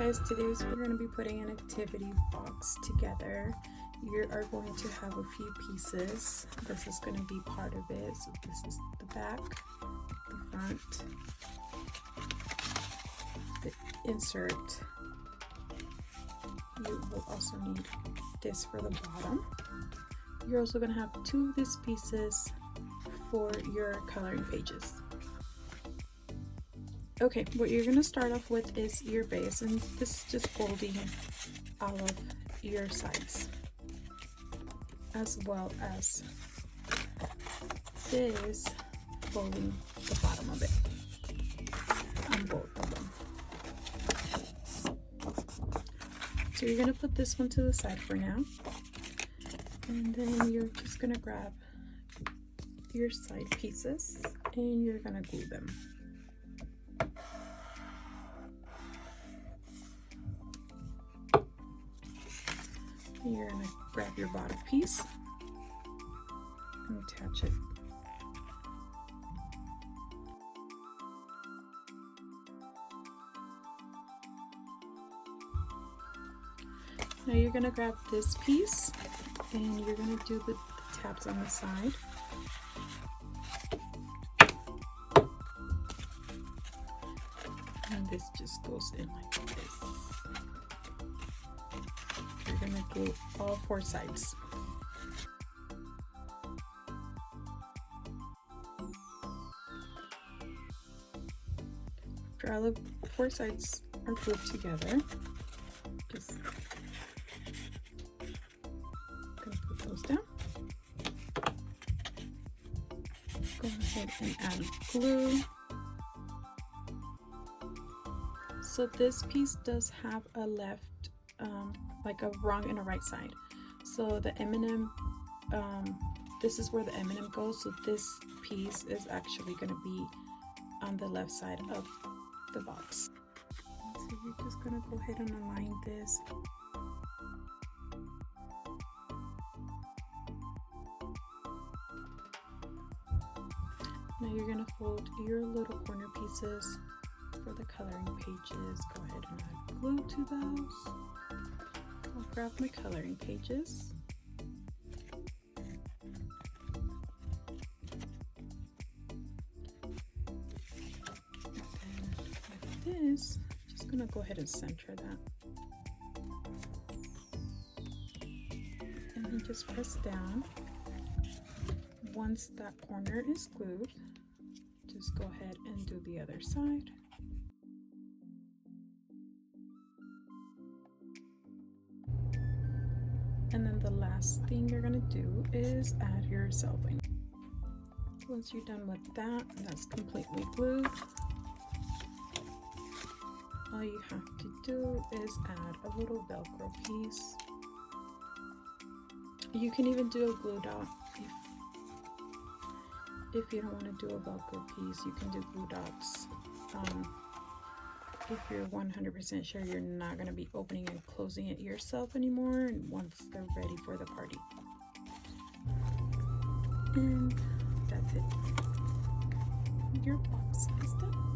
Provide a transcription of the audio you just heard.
guys, today we're going to be putting an activity box together. You are going to have a few pieces. This is going to be part of it. So this is the back, the front, the insert. You will also need this for the bottom. You're also going to have two of these pieces for your coloring pages. Okay, what you're going to start off with is your base, and this is just folding all of your sides, as well as this folding the bottom of it on both of them. So you're going to put this one to the side for now, and then you're just going to grab your side pieces and you're going to glue them. You're going to grab your bottom piece and attach it. Now you're going to grab this piece and you're going to do the tabs on the side. And this just goes in like this. You're going to glue all four sides. After all of four sides are glued together, just going to put those down. Go ahead and add glue. So this piece does have a left, like a wrong and a right side. So the M&M, this is where the M&M goes. So this piece is actually going to be on the left side of the box. So you're just going to go ahead and align this. Now you're going to fold your little corner pieces for the coloring pages. Go ahead and add glue to those. I'll grab my coloring pages. And with this, just gonna go ahead and center that. And then just press down. Once that corner is glued, just go ahead and do the other side. And then the last thing you're going to do is add your selving. Once you're done with that, that's completely glued. All you have to do is add a little Velcro piece. You can even do a glue dot. If you don't want to do a Velcro piece, you can do glue dots. If you're 100% sure you're not going to be opening and closing it yourself anymore, and once they're ready for the party. And that's it. Your box is done.